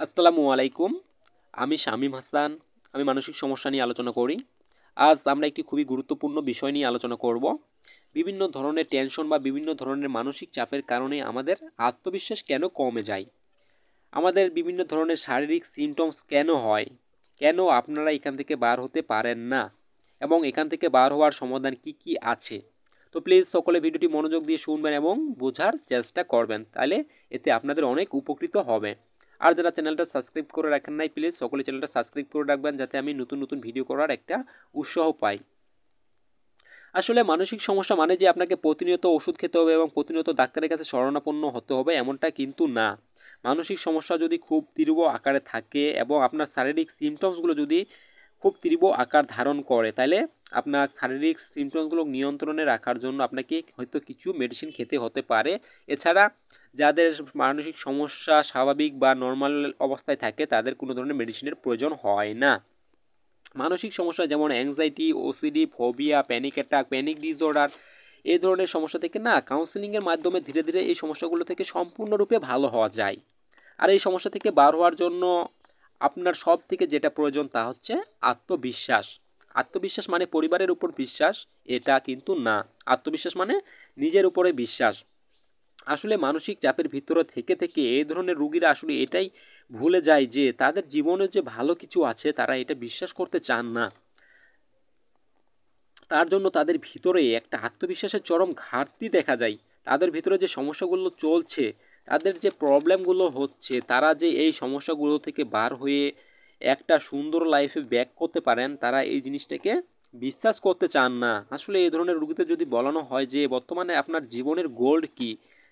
আসসালামু আলাইকুম। আমি শামীম হাসান। আমি মানসিক সমস্যা নিয়ে আলোচনা করি। আজ আমরা একটি খুবই গুরুত্বপূর্ণ বিষয় নিয়ে আলোচনা করব। বিভিন্ন ধরনের টেনশন বা বিভিন্ন ধরনের মানসিক চাপের কারণে আমাদের আত্মবিশ্বাস কেন কমে যায়? আমাদের বিভিন্ন ধরনের শারীরিক সিম্পটমস কেন হয়? কেন আপনারা এখান থেকে বার হতে পারেন না? এবং এখান থেকে বার হওয়ার সমাধান কি কি আছে? তো প্লিজ সকলে ভিডিওটি মনোযোগ দিয়ে শুনবেন এবং বোঝার চেষ্টা করবেন। তাহলে এতে আপনাদের অনেক উপকৃত হবে। আর যারা চ্যানেলটা সাবস্ক্রাইব করে রাখেন নাই, প্লিজ সকলে চ্যানেলটা সাবস্ক্রাইব করে রাখবেন যাতে আমি নতুন নতুন ভিডিও করার একটা উৎসাহ পাই। আসলে মানসিক সমস্যা মানে যে আপনাকে প্রতিনিয়ত ওষুধ খেতে হবে এবং প্রতিনিয়ত ডাক্তারের কাছে শরণাপন্ন হতে হবে এমনটা কিন্তু না। মানসিক সমস্যা যদি খুব তীব্র আকারে থাকে এবং আপনার শারীরিক সিমটমসগুলো যদি খুব তীব্র আকার ধারণ করে, তাহলে আপনার শারীরিক সিমটমসগুলো নিয়ন্ত্রণে রাখার জন্য আপনাকে হয়তো কিছু মেডিসিন খেতে হতে পারে। এছাড়া যাদের মানসিক সমস্যা স্বাভাবিক বা নর্মাল অবস্থায় থাকে তাদের কোনো ধরনের মেডিসিনের প্রয়োজন হয় না। মানসিক সমস্যা যেমন anxiety, OCD, phobia, panic attack, panic disorder এই ধরনের সমস্যা থেকে না কাউন্সেলিংয়ের মাধ্যমে ধীরে ধীরে এই সমস্যাগুলো থেকে সম্পূর্ণরূপে ভালো হওয়া যায়। আর এই সমস্যা থেকে বার হওয়ার জন্য আপনার সব থেকে যেটা প্রয়োজন তা হচ্ছে আত্মবিশ্বাস। আত্মবিশ্বাস মানে পরিবারের উপর বিশ্বাস এটা কিন্তু না। আত্মবিশ্বাস মানে নিজের উপরে বিশ্বাস। আসলে মানসিক চাপের ভিতরে থেকে থেকে এই ধরনের রোগীরা আসলে এটাই ভুলে যায় যে তাদের জীবনে যে ভালো কিছু আছে তারা এটা বিশ্বাস করতে চান না। তার জন্য তাদের ভিতরে একটা আত্মবিশ্বাসের চরম ঘাটতি দেখা যায়। তাদের ভিতরে যে সমস্যাগুলো চলছে, তাদের যে প্রবলেমগুলো হচ্ছে, তারা যে এই সমস্যাগুলো থেকে বার হয়ে একটা সুন্দর লাইফে ব্যাক করতে পারেন, তারা এই জিনিসটাকে বিশ্বাস করতে চান না। আসলে এই ধরনের রোগীদের যদি বলানো হয় যে বর্তমানে আপনার জীবনের গোল কি,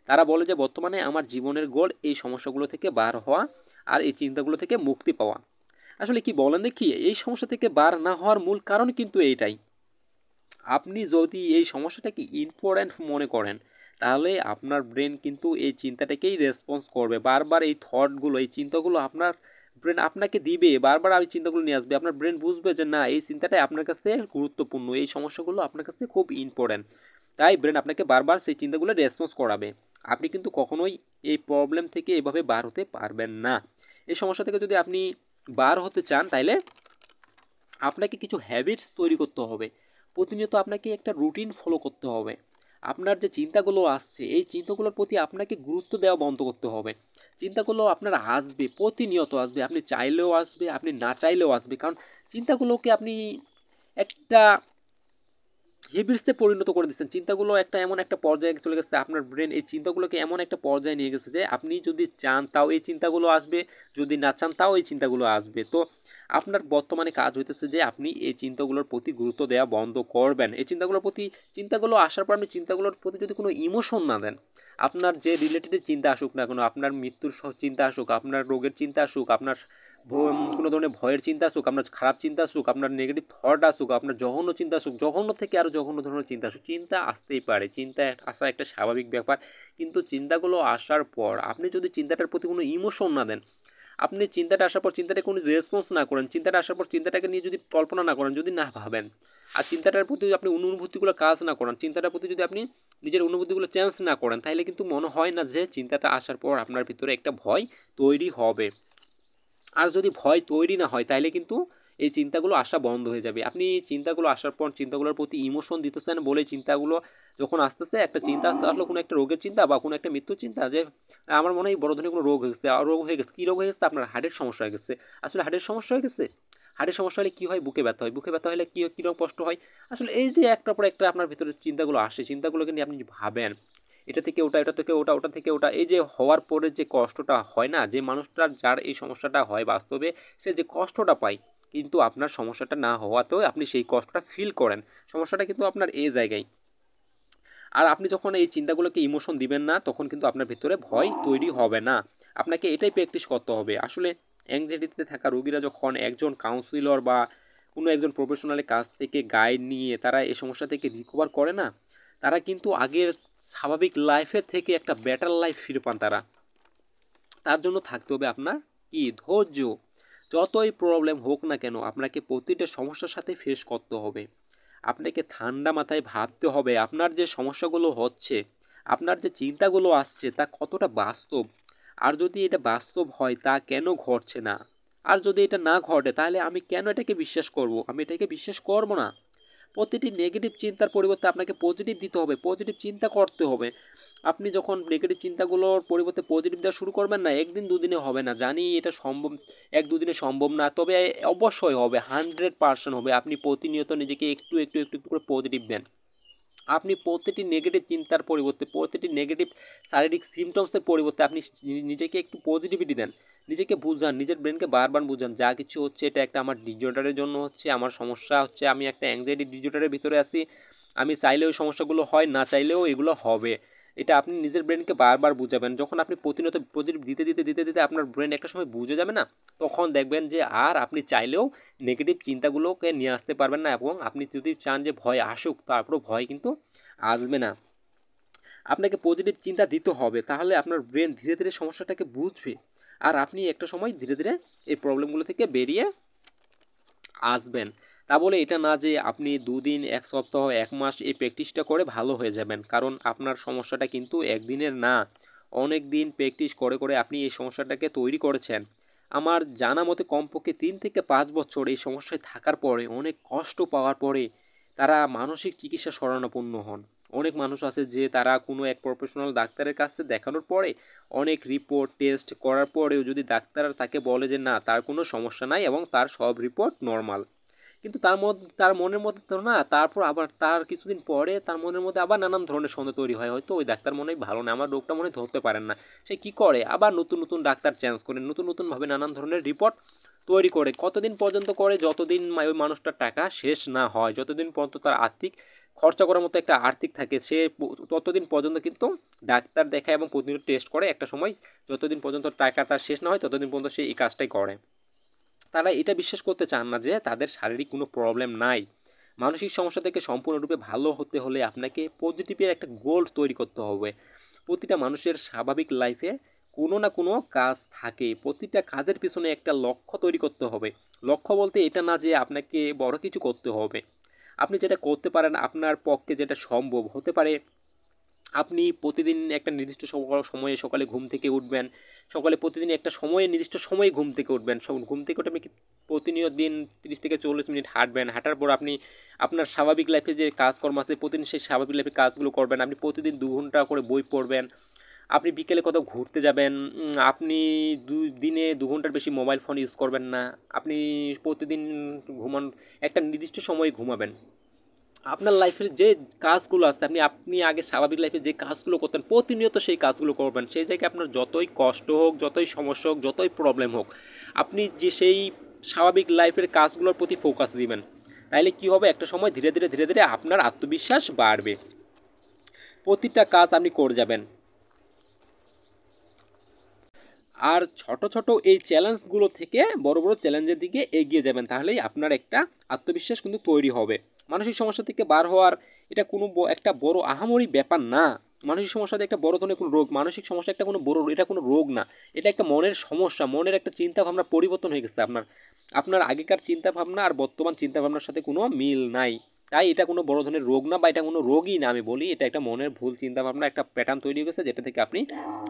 তারা বলে যে বর্তমানে আমার জীবনের গোল এই সমস্যাগুলো থেকে বার হওয়া আর এই চিন্তাগুলো থেকে মুক্তি পাওয়া। আসলে কি বলেন দেখি, এই সমস্যা থেকে বার না হওয়ার মূল কারণ কিন্তু এইটাই। আপনি যদি এই সমস্যাটাকে ইম্পর্ট্যান্ট মনে করেন, তাহলে আপনার ব্রেন কিন্তু এই চিন্তাটাকেই রেসপন্স করবে। বারবার এই থটগুলো, এই চিন্তাগুলো আপনার ব্রেন আপনাকে দিবে, বারবার এই চিন্তাগুলো নিয়ে আসবে। আপনার ব্রেন বুঝবে যে না, এই চিন্তাটাই আপনার কাছে গুরুত্বপূর্ণ, এই সমস্যাগুলো আপনার কাছে খুব ইম্পর্ট্যান্ট। তাই ব্রেন আপনাকে বারবার সেই চিন্তাগুলো রেসপন্স করাবে। আপনি কিন্তু কখনোই এই প্রবলেম থেকে এভাবে বার হতে পারবেন না। এই সমস্যা থেকে যদি আপনি বার হতে চান, তাহলে আপনাকে কিছু হ্যাবিটস তৈরি করতে হবে। প্রতিনিয়ত আপনাকে একটা রুটিন ফলো করতে হবে। আপনার যে চিন্তাগুলো আসছে এই চিন্তাগুলোর প্রতি আপনাকে গুরুত্ব দেওয়া বন্ধ করতে হবে। চিন্তাগুলো আপনার আসবে, প্রতিনিয়ত আসবে, আপনি চাইলেও আসবে, আপনি না চাইলেও আসবে। কারণ চিন্তাগুলোকে আপনি একটা হেবিটসে পরিণত করে দিচ্ছেন। চিন্তাগুলো একটা এমন একটা পর্যায়ে চলে গেছে, আপনার ব্রেন এই চিন্তাগুলোকে এমন একটা পর্যায়ে নিয়ে গেছে যে আপনি যদি চান তাও এই চিন্তাগুলো আসবে, যদি না চান তাও এই চিন্তাগুলো আসবে। তো আপনার বর্তমানে কাজ হইতেছে যে আপনি এই চিন্তাগুলোর প্রতি গুরুত্ব দেওয়া বন্ধ করবেন। এই চিন্তাগুলোর প্রতি, চিন্তাগুলো আসার পর আপনি চিন্তাগুলোর প্রতি যদি কোনো ইমোশন না দেন, আপনার যে রিলেটেড চিন্তা আসুক না কেন, আপনার মৃত্যুর চিন্তা আসুক, আপনার রোগের চিন্তা আসুক, আপনার কোনো ধরনের ভয়ের চিন্তা আসুক, আপনার খারাপ চিন্তা আসুক, আপনার নেগেটিভ থট আসুক, আপনার জঘন্য চিন্তা আসুক, জঘন্য থেকে আরও জঘন্য ধরনের চিন্তা আসুক, চিন্তা আসতেই পারে। চিন্তা আসা একটা স্বাভাবিক ব্যাপার। কিন্তু চিন্তাগুলো আসার পর আপনি যদি চিন্তাটার প্রতি কোনো ইমোশন না দেন, আপনি চিন্তাটা আসার পর চিন্তাটাকে কোনো রেসপন্স না করেন, চিন্তাটা আসার পর চিন্তাটাকে নিয়ে যদি কল্পনা না করেন, যদি না ভাবেন, আর চিন্তাটার প্রতি আপনি অনুভূতিগুলো কাজ না করেন, চিন্তাটার প্রতি যদি আপনি নিজের অনুভূতিগুলো চেঞ্জ না করেন, তাহলে কিন্তু মনে হয় না যে চিন্তাটা আসার পর আপনার ভিতরে একটা ভয় তৈরি হবে। আর যদি ভয় তৈরি না হয় তাহলে কিন্তু এই চিন্তাগুলো আসা বন্ধ হয়ে যাবে। আপনি চিন্তাগুলো আসার পর চিন্তাগুলোর প্রতি ইমোশন দিতেছেন বলে চিন্তাগুলো যখন আসতেছে, একটা চিন্তা আসতে আসলো কোনো একটা রোগের চিন্তা বা কোনো একটা মৃত্যুর চিন্তা, যে আমার মনে হয় বড় ধরনের কোনো রোগ হয়ে গেছে, রোগ হয়ে গেছে, কী রোগ হয়ে গেছে, আপনার হার্টের সমস্যা হয়ে গেছে। আসলে হার্টের সমস্যা হয়ে গেছে, হার্টের সমস্যা হলে কী হয়, বুকে ব্যথা হয়, বুকে ব্যথা হলে কী কীরকম কষ্ট হয়। আসলে এই যে একটার পর একটা আপনার ভিতরে চিন্তাগুলো আসে, চিন্তাগুলোকে নিয়ে আপনি ভাবেন, এটা থেকে ওটা, এটা থেকে ওটা, ওটা থেকে ওটা, এই যে হওয়ার পরে যে কষ্টটা হয় না, যে মানুষটার যার এই সমস্যাটা হয় বাস্তবে সে যে কষ্টটা পায়, কিন্তু আপনার সমস্যাটা না হওয়াতেও আপনি সেই কষ্টটা ফিল করেন। সমস্যাটা কিন্তু আপনার এই জায়গায়। আর আপনি যখন এই চিন্তাগুলোকে ইমোশন দিবেন না, তখন কিন্তু আপনার ভিতরে ভয় তৈরি হবে না। আপনাকে এটাই প্র্যাকটিস করতে হবে। আসলে অ্যাংজাইটিতে থাকা রোগীরা যখন একজন কাউন্সিলর বা কোনো একজন প্রফেশনালের কাছ থেকে গাইড নিয়ে তারা এই সমস্যা থেকে রিকভার করে না, তারা কিন্তু আগের স্বাভাবিক লাইফের থেকে একটা বেটার লাইফ ফিরে পান তারা। তার জন্য থাকতে হবে আপনার কি, ধৈর্য। যতই প্রবলেম হোক না কেন আপনাকে প্রতিটা সমস্যার সাথে ফেস করতে হবে। আপনাকে ঠান্ডা মাথায় ভাবতে হবে আপনার যে সমস্যাগুলো হচ্ছে, আপনার যে চিন্তাগুলো আসছে তা কতটা বাস্তব। আর যদি এটা বাস্তব হয় তা কেন ঘটছে না, আর যদি এটা না ঘটে তাহলে আমি কেন এটাকে বিশ্বাস করব, আমি এটাকে বিশ্বাস করব না। প্রতিটি নেগেটিভ চিন্তার পরিবর্তে আপনাকে পজিটিভ দিতে হবে, পজিটিভ চিন্তা করতে হবে। আপনি যখন নেগেটিভ চিন্তাগুলোর পরিবর্তে পজিটিভ দেওয়া শুরু করবেন না, একদিন দুদিনে হবে না, জানি এটা সম্ভব, এক দুদিনে সম্ভব না, তবে অবশ্যই হবে, 100% হবে। আপনি প্রতিনিয়ত নিজেকে একটু একটু একটু একটু করে পজিটিভ দেন। আপনি প্রতিটি নেগেটিভ চিন্তার পরিবর্তে, প্রতিটি নেগেটিভ শারীরিক সিমটমসের পরিবর্তে আপনি নিজেকে একটু পজিটিভিটি দেন, নিজেকে বুঝান, নিজের ব্রেনকে বারবার বুঝান যা কিছু হচ্ছে এটা একটা আমার ডিসঅর্ডারের জন্য হচ্ছে, আমার সমস্যা হচ্ছে, আমি একটা অ্যাংজাইটি ডিসঅর্ডারের ভিতরে আছি, আমি চাইলেও সমস্যাগুলো হয়, না চাইলেও এগুলো হবে। এটা আপনি নিজের ব্রেনকে বারবার বুঝাবেন। যখন আপনি প্রতিনিয়ত পজিটিভ দিতে দিতে দিতে দিতে আপনার ব্রেন একটা সময় বুঝে যাবে না, তখন দেখবেন যে আর আপনি চাইলেও নেগেটিভ চিন্তাগুলোকে নিয়ে আসতে পারবেন না, এবং আপনি যদি চান যে ভয় আসুক তারপরও ভয় কিন্তু আসবে না। আপনাকে পজিটিভ চিন্তা দিতে হবে, তাহলে আপনার ব্রেন ধীরে ধীরে সমস্যাটাকে বুঝবে, আর আপনি একটা সময় ধীরে ধীরে এই প্রবলেমগুলো থেকে বেরিয়ে আসবেন। তা বলে এটা না যে আপনি দুদিন, এক সপ্তাহ, এক মাস এই প্র্যাকটিসটা করে ভালো হয়ে যাবেন, কারণ আপনার সমস্যাটা কিন্তু একদিনের না, অনেক দিন প্র্যাকটিস করে করে আপনি এই সমস্যাটাকে তৈরি করেছেন। আমার জানা মতে কমপক্ষে 3 থেকে 5 বছর এই সমস্যায় থাকার পরে, অনেক কষ্ট পাওয়ার পরে তারা মানসিক চিকিৎসা শরণাপন্ন হন। অনেক মানুষ আছে যে তারা কোনো এক প্রফেশনাল ডাক্তারের কাছে দেখানোর পরে, অনেক রিপোর্ট টেস্ট করার পরেও যদি ডাক্তার তাকে বলে যে না তার কোনো সমস্যা নাই এবং তার সব রিপোর্ট নর্মাল, কিন্তু তার মনের মধ্যে তো না, তারপর আবার তার কিছুদিন পরে তার মনের মধ্যে আবার নানান ধরনের সন্দেহ তৈরি হয়, হয়তো ওই ডাক্তার মনে হয় ভালো না, আমার রোগটা মনে হয় ধরতে পারেন না। সে কি করে, আবার নতুন নতুন ডাক্তার চেঞ্জ করে, নতুন নতুনভাবে নানান ধরনের রিপোর্ট তৈরি করে, কতদিন পর্যন্ত করে, যতদিন ওই মানুষটার টাকা শেষ না হয়, যতদিন পর্যন্ত তার আর্থিক খরচা করার মতো একটা আর্থিক থাকে, সে ততদিন পর্যন্ত কিন্তু ডাক্তার দেখায় এবং প্রতিনিয়ত টেস্ট করে, একটা সময় যতদিন পর্যন্ত টাকা তার শেষ না হয় ততদিন পর্যন্ত সে এই কাজটাই করে। তারা এটা বিশ্বাস করতে চান না যে তাদের শারীরিক কোনো প্রবলেম নাই। মানসিক সমস্যা থেকে সম্পূর্ণরূপে ভালো হতে হলে আপনাকে পজিটিভের একটা গোল তৈরি করতে হবে। প্রতিটা মানুষের স্বাভাবিক লাইফে কোনো না কোনো কাজ থাকে, প্রতিটা কাজের পিছনে একটা লক্ষ্য তৈরি করতে হবে। লক্ষ্য বলতে এটা না যে আপনাকে বড় কিছু করতে হবে, আপনি যেটা করতে পারেন, আপনার পক্ষে যেটা সম্ভব হতে পারে, আপনি প্রতিদিন একটা নির্দিষ্ট সময়ে সকালে ঘুম থেকে উঠবেন, সকালে প্রতিদিন একটা সময়ে নির্দিষ্ট সময়ে ঘুম থেকে উঠবেন, ঘুম থেকে উঠে আপনি প্রতিনিয়ত দিন 30 থেকে 40 মিনিট হাঁটবেন, হাঁটার পর আপনি আপনার স্বাভাবিক লাইফে যে কাজকর্ম আছে প্রতিদিন সেই স্বাভাবিক লাইফে কাজগুলো করবেন, আপনি প্রতিদিন 2 ঘন্টা করে বই পড়বেন, আপনি বিকেলে কোথাও ঘুরতে যাবেন, আপনি দিনে 2 ঘন্টার বেশি মোবাইল ফোন ইউজ করবেন না, আপনি প্রতিদিন ঘুমান একটা নির্দিষ্ট সময়ে ঘুমাবেন। আপনার লাইফের যে কাজগুলো আছে, আপনি আপনি আগে স্বাভাবিক লাইফে যে কাজগুলো করতেন প্রতিনিয়ত সেই কাজগুলো করবেন, সেই জায়গায় আপনার যতই কষ্ট হোক, যতই সমস্যা হোক, যতই প্রবলেম হোক, আপনি যে সেই স্বাভাবিক লাইফের কাজগুলোর প্রতি ফোকাস দিবেন, তাইলে কি হবে, একটা সময় ধীরে ধীরে ধীরে ধীরে আপনার আত্মবিশ্বাস বাড়বে, প্রতিটা কাজ আপনি করে যাবেন। আর ছোট ছোট এই চ্যালেঞ্জগুলো থেকে বড় বড় চ্যালেঞ্জের দিকে এগিয়ে যাবেন, তাহলেই আপনার একটা আত্মবিশ্বাস কিন্তু তৈরি হবে। মানসিক সমস্যা থেকে বার হওয়ার এটা কোনো একটা বড় আহামরি ব্যাপার না। মানসিক সমস্যাতে একটা বড় ধরনের কোনো রোগ, মানসিক সমস্যা একটা কোনো বড়, এটা কোনো রোগ না, এটা একটা মনের সমস্যা, মনের একটা চিন্তা ভাবনা পরিবর্তন হয়ে গেছে আপনার, আপনার আগেকার চিন্তা ভাবনা আর বর্তমান চিন্তা ভাবনার সাথে কোনো মিল নাই। তাই এটা কোনো বড় ধরনের রোগ না, বা এটা কোনো রোগই না, আমি বলি এটা একটা মনের ভুল চিন্তা ভাবনা, একটা প্যাটার্ন তৈরি হয়ে গেছে যেটা থেকে আপনি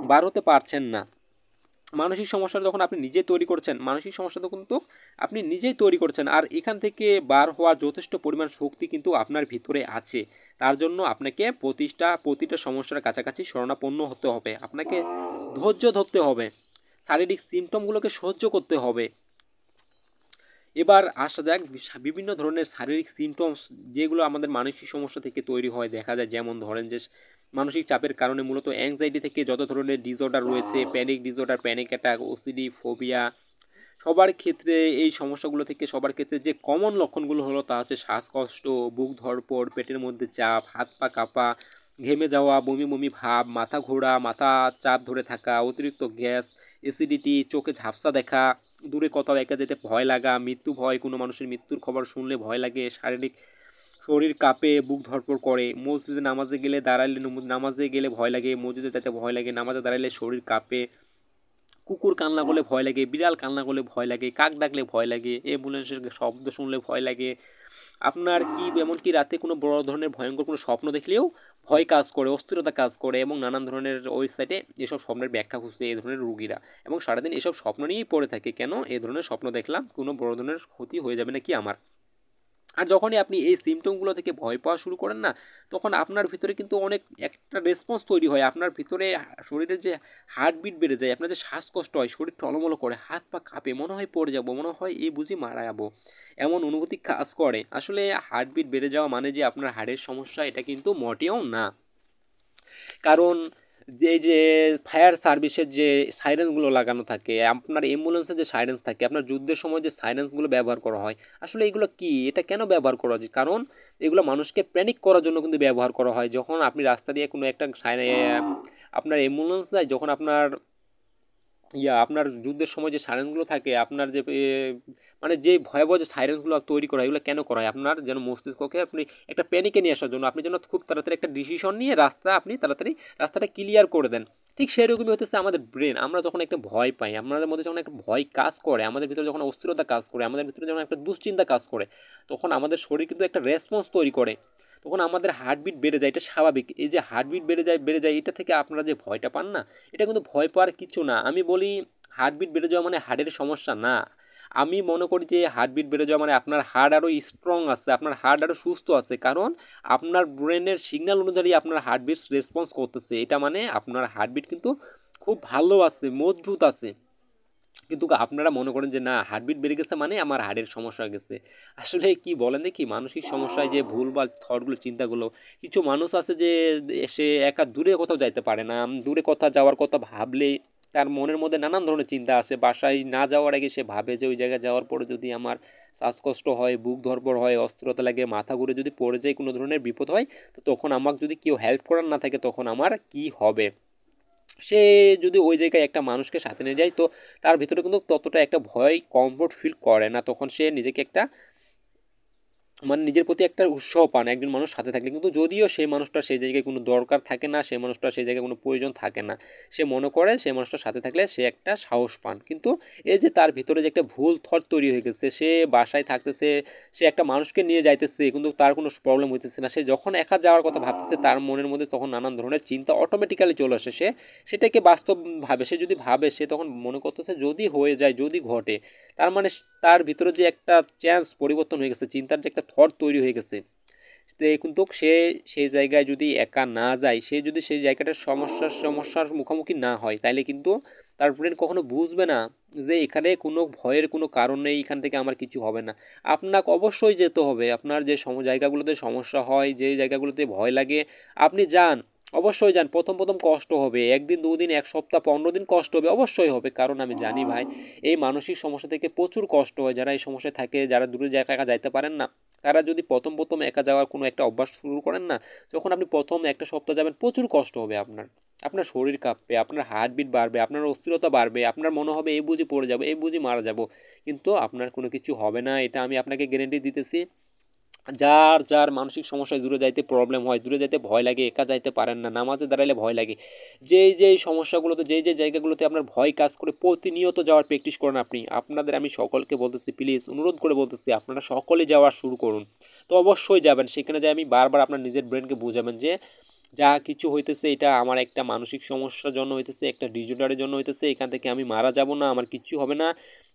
বার হতে পারছেন না। মানসিক সমস্যা যখন আপনি নিজে তৈরি করছেন, মানসিক সমস্যা তো কিন্তু আপনি নিজেই তৈরি করছেন, আর এখান থেকে বার হওয়ার যথেষ্ট পরিমাণ শক্তি কিন্তু আপনার ভিতরে আছে। তার জন্য আপনাকে প্রতিটা সমস্যার কাছাকাছি শরণাপন্ন হতে হবে, আপনাকে ধৈর্য ধরতে হবে, শারীরিক সিমটমগুলোকে সহ্য করতে হবে। এবার আসা যাক বিভিন্ন ধরনের শারীরিক সিমটমস যেগুলো আমাদের মানসিক সমস্যা থেকে তৈরি হয় দেখা যায়, যেমন ধরেন যে মানসিক চাপের কারণে মূলত অ্যাংজাইটি থেকে যত ধরনের ডিসঅর্ডার রয়েছে, panic disorder, panic attack, OCD, phobia, সবার ক্ষেত্রে এই সমস্যাগুলো থেকে সবার ক্ষেত্রে যে কমন লক্ষণগুলো হলো তা হচ্ছে শ্বাসকষ্ট, বুক ধড়ফড়, পেটের মধ্যে চাপ, হাত পা কাঁপা, ঘেমে যাওয়া, বমি বমি ভাব, মাথা ঘোরা, মাথা চাপ ধরে থাকা, অতিরিক্ত গ্যাস, অ্যাসিডিটি, চোখে ঝাপসা দেখা, দূরে কোথাও একা যেতে ভয় লাগা, মৃত্যু ভয়, কোনো মানুষের মৃত্যুর খবর শুনলে ভয় লাগে, শারীরিক শরীর কাঁপে, বুক ধড়ফড় করে, মসজিদে নামাজে গেলে ভয় লাগে, মসজিদে যেতে ভয় লাগে, নামাজে দাঁড়াইলে শরীর কাঁপে, কুকুর কান্না করলে ভয় লাগে, বিড়াল কান্না করলে ভয় লাগে, কাক ডাকলে ভয় লাগে, অ্যাম্বুলেন্সের শব্দ শুনলে ভয় লাগে। আপনার কি এমনকি রাতে কোনো বড় ধরনের ভয়ঙ্কর কোনো স্বপ্ন দেখলেও ভয় কাজ করে, অস্থিরতা কাজ করে, এবং নানান ধরনের ওয়েবসাইটে এসব স্বপ্নের ব্যাখ্যা খুঁজছে এই ধরনের রুগীরা, এবং সারাদিন এসব স্বপ্ন নিয়েই পড়ে থাকে। কেন এই ধরনের স্বপ্ন দেখলাম, কোনো বড় ধরনের ক্ষতি হয়ে যাবে নাকি আমার। আর যখনই আপনি এই সিমটমগুলো থেকে ভয় পাওয়া শুরু করেন না, তখন আপনার ভিতরে কিন্তু অনেক একটা রেসপন্স তৈরি হয়। আপনার ভিতরে শরীরের যে হার্টবিট বেড়ে যায়, আপনার যে শ্বাসকষ্ট হয়, শরীর টলমলো করে, হাত পা কাঁপে, মনে হয় পড়ে যাব, মনে হয় এই বুঝি মারা যাবো, এমন অনুভূতি কাজ করে। আসলে হার্টবিট বেড়ে যাওয়া মানে যে আপনার হার্টের সমস্যা, এটা কিন্তু মোটেও না। কারণ যে ফায়ার সার্ভিসের যে সাইরেন্সগুলো লাগানো থাকে, আপনার অ্যাম্বুলেন্সের যে সাইরেন্স থাকে, আপনার যুদ্ধের সময় যে সাইরেন্সগুলো ব্যবহার করা হয়, আসলে এগুলো কি, এটা কেন ব্যবহার করা হয়? কারণ এগুলো মানুষকে প্যানিক করার জন্য কিন্তু ব্যবহার করা হয়। যখন আপনি রাস্তা দিয়ে কোনো একটা আপনার অ্যাম্বুলেন্স যায়, যখন আপনার আপনার যুদ্ধের সময় যে সাইরেনগুলো থাকে, আপনার যে মানে যে ভয়াবহ যে সাইরেনগুলো তৈরি করা হয়, এগুলো কেন করা হয়? আপনার যেন মস্তিষ্ককে আপনি একটা প্যানিকে নিয়ে আসার জন্য, আপনি যেন খুব তাড়াতাড়ি একটা ডিসিশন নিয়ে আপনি তাড়াতাড়ি রাস্তাটা ক্লিয়ার করে দেন। ঠিক সেরকমই হতেছে আমাদের ব্রেন। আমরা যখন একটা ভয় পাই, আমাদের মধ্যে যখন একটা ভয় কাজ করে, আমাদের ভিতরে যখন অস্থিরতা কাজ করে, আমাদের ভিতরে যখন একটা দুশ্চিন্তা কাজ করে, তখন আমাদের শরীর কিন্তু একটা রেসপন্স তৈরি করে, তখন আমাদের হার্টবিট বেড়ে যায়। এটা স্বাভাবিক। এই যে হার্টবিট বেড়ে যায়, এটা থেকে আপনারা যে ভয়টা পান না, এটা কিন্তু ভয় পাওয়ার কিছু না। আমি বলি হার্টবিট বেড়ে যাওয়া মানে হার্টের সমস্যা না। আমি মনে করি যে হার্টবিট বেড়ে যাওয়া মানে আপনার হার্ট আরও স্ট্রং আছে, আপনার হার্ট আরও সুস্থ আছে, কারণ আপনার ব্রেনের সিগন্যাল অনুযায়ী আপনার হার্টবিট রেসপন্স করতেছে। এটা মানে আপনার হার্টবিট কিন্তু খুব ভালো আছে, মজবুত আছে। কিন্তু আপনারা মনে করেন যে না, হার্টবিট বেড়ে গেছে মানে আমার হার্টের সমস্যা হয়ে গেছে। আসলে কি বলেন দেখি, মানসিক সমস্যায় যে ভুলভাল থটগুলো, চিন্তাগুলো, কিছু মানুষ আছে যে সে একা দূরে কোথাও যাইতে পারে না, দূরে কোথাও যাওয়ার কথা ভাবলেই তার মনের মধ্যে নানান ধরনের চিন্তা আসে। বাসায় না যাওয়ার আগে সে ভাবে যে ওই জায়গায় যাওয়ার পরে যদি আমার শ্বাসকষ্ট হয়, বুক ধড়ফড় হয়, অস্থিরতা লাগে, মাথা ঘুরে যদি পড়ে যায়, কোনো ধরনের বিপদ হয়, তো তখন আমাকে যদি কেউ হেল্প করার না থাকে, তখন আমার কি হবে? সে যদি ওই জায়গায় একটা মানুষকে সাথে নিয়ে যায়, তো তার ভিতরে কিন্তু ততটা একটা ভয়, কমফোর্ট ফিল করে না। তখন সে নিজেকে একটা মানে নিজের প্রতি একটা উৎসাহ পান একজন মানুষ সাথে থাকলে। কিন্তু যদিও সেই মানুষটা সেই জায়গায় কোনো দরকার থাকে না, সেই মানুষটা সেই জায়গায় কোনো প্রয়োজন থাকে না, সে মনে করে সেই মানুষটার সাথে থাকলে সে একটা সাহস পান। কিন্তু এই যে তার ভিতরে যে একটা ভুল থট তৈরি হয়ে গেছে, সে বাসায় থাকতেছে, সে একটা মানুষকে নিয়ে যাইতেছে, কিন্তু তার কোনো প্রবলেম হইতেছে না, সে যখন একা যাওয়ার কথা ভাবতেছে, তার মনের মধ্যে তখন নানান ধরনের চিন্তা অটোমেটিক্যালি চলে আসে। সে সেটাকে বাস্তব ভাবে, সে যদি ভাবে, সে তখন মনে করতেছে যদি হয়ে যায়, যদি ঘটে, তার মানে তার ভিতরে যে একটা চেঞ্জ, পরিবর্তন হয়ে গেছে, চিন্তার যে একটা থট তৈরি হয়ে গেছে। তো কিন্তু সে সেই জায়গায় যদি একা না যায়, সে যদি সেই জায়গাটার সমস্যার মুখোমুখি না হয়, তাইলে কিন্তু তার ব্রেন কখনো বুঝবে না যে এখানে কোনো ভয়ের কোনো কারণ নেই, এখান থেকে আমার কিছু হবে না। আপনাকে অবশ্যই যেতে হবে। আপনার যে জায়গাগুলোতে সমস্যা হয়, যে জায়গাগুলোতে ভয় লাগে, আপনি যান, অবশ্যই যান। প্রথম প্রথম কষ্ট হবে, একদিন, দুদিন, এক সপ্তাহ, 15 দিন কষ্ট হবে, অবশ্যই হবে। কারণ আমি জানি ভাই, এই মানসিক সমস্যা থেকে প্রচুর কষ্ট হয়। যারা এই সমস্যায় থাকে, যারা দূরে জায়গায় একা যাইতে পারেন না, তারা যদি প্রথম প্রথম একা যাওয়ার কোনো একটা অভ্যাস শুরু করেন না, যখন আপনি প্রথম একটা সপ্তাহ যাবেন, প্রচুর কষ্ট হবে আপনার। আপনার শরীর কাঁপবে, আপনার হার্টবিট বাড়বে, আপনার অস্থিরতা বাড়বে, আপনার মনে হবে এই বুঝি পড়ে যাবো, এই বুঝি মারা যাব। কিন্তু আপনার কোনো কিছু হবে না, এটা আমি আপনাকে গ্যারেন্টি দিতেছি। যার যার মানসিক সমস্যায় দূরে যাইতে প্রবলেম হয়, দূরে যাইতে ভয় লাগে, একা যাইতে পারেন না, নামাজে দাঁড়াইলে ভয় লাগে, যেই সমস্যাগুলোতে, যেই জায়গাগুলোতে আপনার ভয় কাজ করে, প্রতিনিয়ত যাওয়ার প্র্যাকটিস করেন আপনি। আপনাদের আমি সকলকে বলতেছি, প্লিজ অনুরোধ করে বলতেছি, আপনারা সকলে যাওয়া শুরু করুন। তো অবশ্যই যাবেন, সেখানে যাই আমি বারবার আপনার নিজের ব্রেনকে বোঝাবেন যে যা কিছু হইতেছে এটা আমার একটা মানসিক সমস্যার জন্য হইতেছে, একটা ডিজঅর্ডারের জন্য হইতেছে, এখান থেকে আমি মারা যাব না, আমার কিচ্ছু হবে না।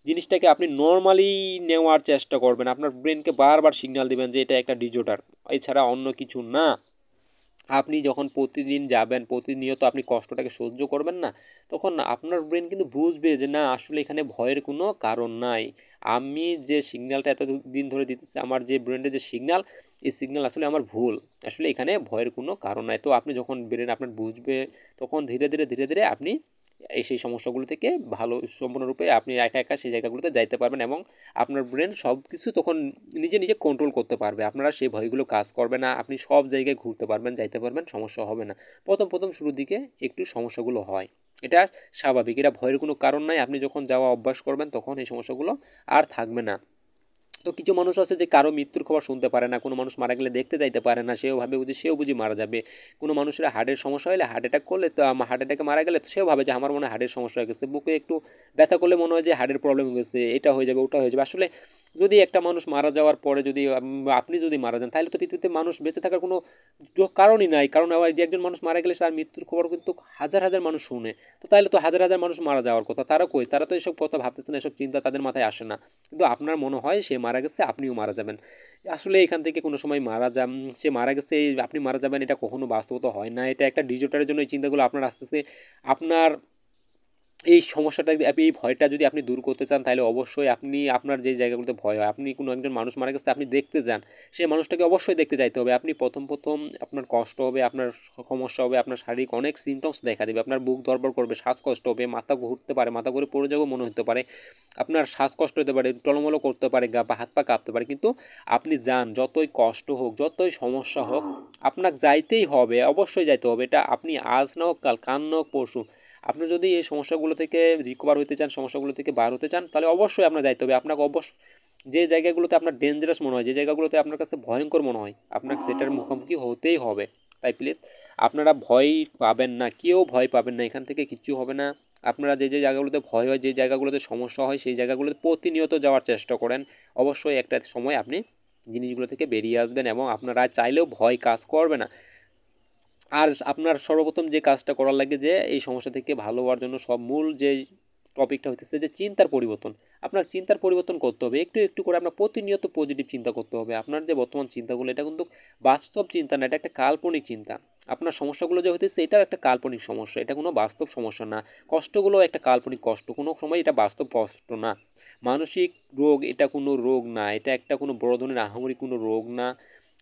জিনিসটাকে আপনি নর্মালি নেওয়ার চেষ্টা করবেন, আপনার ব্রেনকে বারবার সিগন্যাল দিবেন যে এটা একটা ডিজঅর্ডার, এছাড়া অন্য কিছু না। আপনি যখন প্রতিদিন যাবেন, প্রতিনিয়ত আপনি কষ্টটাকে সহ্য করবেন না, তখন না আপনার ব্রেন কিন্তু বুঝবে যে না, আসলে এখানে ভয়ের কোনো কারণ নাই। আমি যে সিগন্যালটা এতদিন ধরে দিতেছি, আমার যে ব্রেনের যে সিগন্যাল, এই সিগন্যাল আসলে আমার ভুল, আসলে এখানে ভয়ের কোনো কারণ নাই। তো আপনি যখন ব্রেন আপনার বুঝবে, তখন ধীরে ধীরে ধীরে ধীরে আপনি সেই সমস্যাগুলো থেকে ভালো সম্পূর্ণরূপে আপনি একা একা সেই জায়গাগুলোতে যাইতে পারবেন, এবং আপনার ব্রেন সব কিছু তখন নিজে নিজে কন্ট্রোল করতে পারবে। আপনারা সেই ভয়গুলো কাজ করবে না, আপনি সব জায়গায় ঘুরতে পারবেন, যাইতে পারবেন, সমস্যা হবে না। প্রথম প্রথম শুরুর দিকে একটু সমস্যাগুলো হয়, এটা স্বাভাবিক, এটা ভয়ের কোনো কারণ নাই। আপনি যখন যাওয়া অভ্যাস করবেন, তখন এই সমস্যাগুলো আর থাকবে না। তো কিছু মানুষ আছে যে কারো মৃত্যুর খবর শুনতে পারে না, কোনো মানুষ মারা গেলে দেখতে যাইতে পারে না, সেও ভাবে বুঝি সেও বুঝি মারা যাবে। কোনো মানুষের হার্টের সমস্যা হলে হার্ট অ্যাটাক করলে তো হার্ট অ্যাটাকে মারা গেলে তো সেও ভাবে যে আমার মনে হয় হার্টের সমস্যা হয়ে গেছে, বুকে একটু ব্যথা করলে মনে হয় যে হার্টের প্রবলেম হয়ে গেছে, এটা হয়ে যাবে ওটা হয়ে যাবে। আসলে যদি একটা মানুষ মারা যাওয়ার পরে যদি আপনি যদি মারা যান, তাহলে তো পৃথিবীতে মানুষ বেঁচে থাকার কোনো কারণই নাই। কারণ আবার যে একজন মানুষ মারা গেলে তার মৃত্যুর খবর কিন্তু হাজার হাজার মানুষ শুনে, তো তাহলে তো হাজার হাজার মানুষ মারা যাওয়ার কথা, তারা কই? তারা তো এসব কথা ভাবতেছে না, এসব চিন্তা তাদের মাথায় আসে না। কিন্তু আপনার মনে হয় সে মারা গেছে, আপনিও মারা যাবেন। আসলে এখান থেকে কোনো সময় সে মারা গেছে আপনি মারা যাবেন, এটা কখনো বাস্তবতা হয় না। এটা একটা ডিজিটালের জন্য এই চিন্তাগুলো আপনার আস্তে আস্তে আপনার এই সমস্যাটা এই ভয়টা যদি আপনি দূর করতে চান, তাহলে অবশ্যই আপনি আপনার যে জায়গাগুলোতে ভয় হয়, আপনি কোনো একজন মানুষ মারা গেছে আপনি দেখতে যান, সেই মানুষটাকে অবশ্যই দেখতে যাইতে হবে। আপনি প্রথম আপনার কষ্ট হবে, আপনার সমস্যা হবে, আপনার শারীরিক অনেক সিমটমস দেখা দেবে, আপনার বুক ধড়ফড় করবে, শ্বাসকষ্ট হবে, মাথা ঘুরতে পারে, মাথা ঘুরে পড়ে যাবো মনে হতে পারে, আপনার শ্বাসকষ্ট হতে পারে, টলমলো করতে পারে, গা বা হাত পা কাঁপতে পারে। কিন্তু আপনি যান, যতই কষ্ট হোক, যতই সমস্যা হোক, আপনাকে যাইতেই হবে, অবশ্যই যাইতে হবে। এটা আপনি আজ না হোক কাল, কাল না হোক পরশু, আপনি যদি এই সমস্যাগুলো থেকে রিকভার হতে চান, সমস্যাগুলো থেকে বার হতে চান, তাহলে অবশ্যই আপনার যাইতে হবে। আপনাকে যে জায়গাগুলোতে আপনার ডেঞ্জারাস মনে হয়, যে জায়গাগুলোতে আপনার কাছে ভয়ঙ্কর মনে হয়, আপনাকে সেটার মুখোমুখি হতেই হবে। তাই প্লিজ আপনারা ভয় পাবেন না, কেউ ভয় পাবেন না, এখান থেকে কিচ্ছু হবে না। আপনারা যে যে জায়গাগুলোতে ভয় হয়, যে জায়গাগুলোতে সমস্যা হয়, সেই জায়গাগুলোতে প্রতিনিয়ত যাওয়ার চেষ্টা করেন। অবশ্যই একটা সময় আপনি জিনিসগুলো থেকে বেরিয়ে আসবেন এবং আপনারা চাইলেও ভয় কাজ করবে না। আর আপনার সর্বপ্রথম যে কাজটা করার লাগে যে এই সমস্যা থেকে ভালো হওয়ার জন্য সব মূল যে টপিকটা হইতেছে যে চিন্তার পরিবর্তন। আপনার চিন্তার পরিবর্তন করতে হবে, একটু একটু করে আপনার প্রতিনিয়ত পজিটিভ চিন্তা করতে হবে। আপনার যে বর্তমান চিন্তাগুলো, এটা কিন্তু বাস্তব চিন্তা না, এটা একটা কাল্পনিক চিন্তা। আপনার সমস্যাগুলো যে হইতেছে এটাও একটা কাল্পনিক সমস্যা, এটা কোনো বাস্তব সমস্যা না। কষ্টগুলো একটা কাল্পনিক কষ্ট, কোনো সময় এটা বাস্তব কষ্ট না। মানসিক রোগ এটা কোনো রোগ না, এটা একটা কোনো বড় ধরনের আহামরি কোনো রোগ না।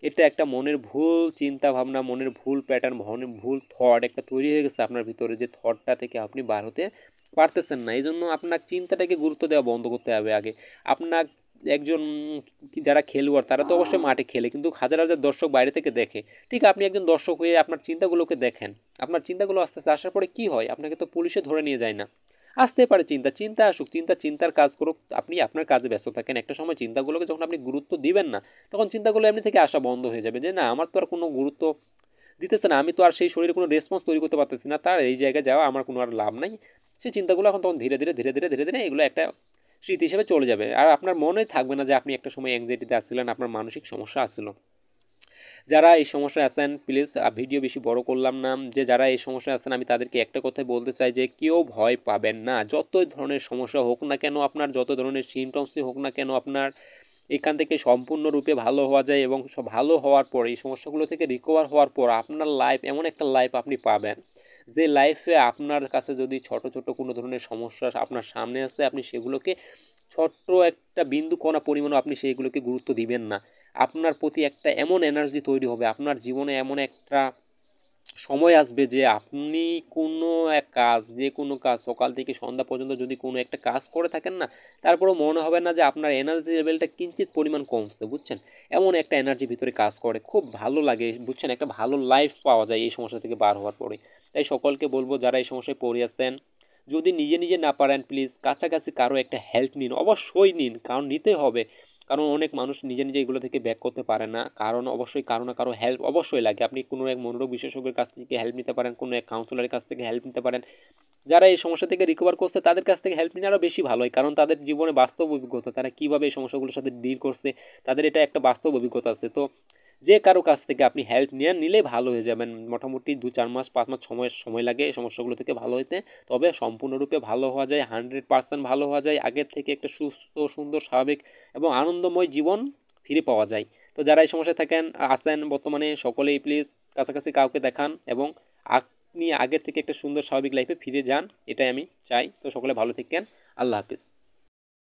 এটা একটা মনের ভুল চিন্তা ভাবনা, মনের ভুল প্যাটার্ন, মনের ভুল থট একটা তৈরি হয়ে গেছে আপনার ভিতরে, যে থটটা থেকে আপনি বার হতে পারতেছেন না। এই জন্য আপনার চিন্তাটাকে গুরুত্ব দেওয়া বন্ধ করতে হবে আগে। আপনার একজন যারা খেলোয়াড় তারা তো অবশ্যই মাঠে খেলে, কিন্তু হাজার হাজার দর্শক বাইরে থেকে দেখে। ঠিক আপনি একজন দর্শক হয়ে আপনার চিন্তাগুলোকে দেখেন, আপনার চিন্তাগুলো আস্তে আস্তে আসার পরে কি হয়, আপনাকে তো পুলিশে ধরে নিয়ে যায় না। আসতে পারে চিন্তা আসুক, চিন্তার কাজ করুক, আপনি আপনার কাজে ব্যস্ত থাকেন। একটা সময় চিন্তাগুলোকে যখন আপনি গুরুত্ব দিবেন না, তখন চিন্তাগুলো এমনি থেকে আসা বন্ধ হয়ে যাবে, যে না আমার তো আর কোনো গুরুত্ব দিতেছে না, আমি তো আর সেই শরীরে কোনো রেসপন্স তৈরি করতে পারতেছি না, তার এই জায়গায় যাওয়া আমার কোনো আর লাভ নাই। সেই চিন্তাগুলো এখন তখন ধীরে ধীরে ধীরে ধীরে ধীরে ধীরে এগুলো একটা স্মৃতি হিসেবে চলে যাবে, আর আপনার মনে থাকবে না যে আপনি একটা সময় অ্যাংজাইটিতে আসছিলেন, আপনার মানসিক সমস্যা আসছিল। যারা এই সমস্যায় আছেন প্লিজ, ভিডিও বেশি বড় করলাম না, যে যারা এই সমস্যায় আছেন আমি তাদেরকে একটা কথাই বলতে চাই যে কেউ ভয় পাবেন না। যতই ধরনের সমস্যা হোক না কেন আপনার, যত ধরনের সিমটমসই হোক না কেন আপনার, এখান থেকে সম্পূর্ণরূপে ভালো হওয়া যায়। এবং ভালো হওয়ার পর এই সমস্যাগুলো থেকে রিকভার হওয়ার পর আপনার লাইফ, এমন একটা লাইফ আপনি পাবেন, যে লাইফে আপনার কাছে যদি ছোট ছোট কোনো ধরনের সমস্যা আপনার সামনে আছে, আপনি সেগুলোকে ছোট্ট একটা বিন্দু কণা পরিমাণও আপনি সেইগুলোকে গুরুত্ব দিবেন না। আপনার প্রতি একটা এমন এনার্জি তৈরি হবে, আপনার জীবনে এমন একটা সময় আসবে যে আপনি কোনো এক কাজ, যে কোনো কাজ সকাল থেকে সন্ধ্যা পর্যন্ত যদি কোনো একটা কাজ করে থাকেন না, তারপরেও মনে হবে না যে আপনার এনার্জি লেভেলটা কিঞ্চিত পরিমাণ কমছে, বুঝছেন? এমন একটা এনার্জি ভিতরে কাজ করে, খুব ভালো লাগে, বুঝছেন? একটা ভালো লাইফ পাওয়া যায় এই সমস্যা থেকে বার হওয়ার পরে। তাই সকলকে বলবো যারা এই সমস্যায় পড়ে আছেন, যদি নিজে নিজে না পারেন প্লিজ কাছাকাছি কারো একটা হেল্প নিন, অবশ্যই নিন, কারণ নিতে হবে। কারণ অনেক মানুষ নিজে নিজে এগুলো থেকে ব্যাক করতে পারে না, কারণ অবশ্যই কারো না কারো হেল্প অবশ্যই লাগে। আপনি কোনো এক মনোরোগ বিশেষজ্ঞের কাছ থেকে হেল্প নিতে পারেন, কোনো এক কাউন্সিলরের কাছ থেকে হেল্প নিতে পারেন। যারা এই সমস্যা থেকে রিকভার করছে তাদের কাছ থেকে হেল্প নিলে আরও বেশি ভালো হয়, কারণ তাদের জীবনে বাস্তব অভিজ্ঞতা, তারা কীভাবে এই সমস্যাগুলোর সাথে ডিল করছে, তাদের এটা একটা বাস্তব অভিজ্ঞতা আছে। তো যে কারো কাছ থেকে আপনি হেল্প নিলেই ভালো হয়ে যাবেন। মোটামুটি 2-4 মাস 5 মাস সময় লাগে এই সমস্যাগুলো থেকে ভালো হইতে। তবে সম্পূর্ণরূপে ভালো হওয়া যায়, 100% ভালো হওয়া যায়, আগের থেকে একটা সুস্থ সুন্দর স্বাভাবিক এবং আনন্দময় জীবন ফিরে পাওয়া যায়। তো যারা এই সমস্যায় আছেন বর্তমানে, সকলেই প্লিজ কাছাকাছি কাউকে দেখান এবং আপনি আগের থেকে একটা সুন্দর স্বাভাবিক লাইফে ফিরে যান, এটাই আমি চাই। তো সকলে ভালো থাকেন, আল্লাহ হাফিজ।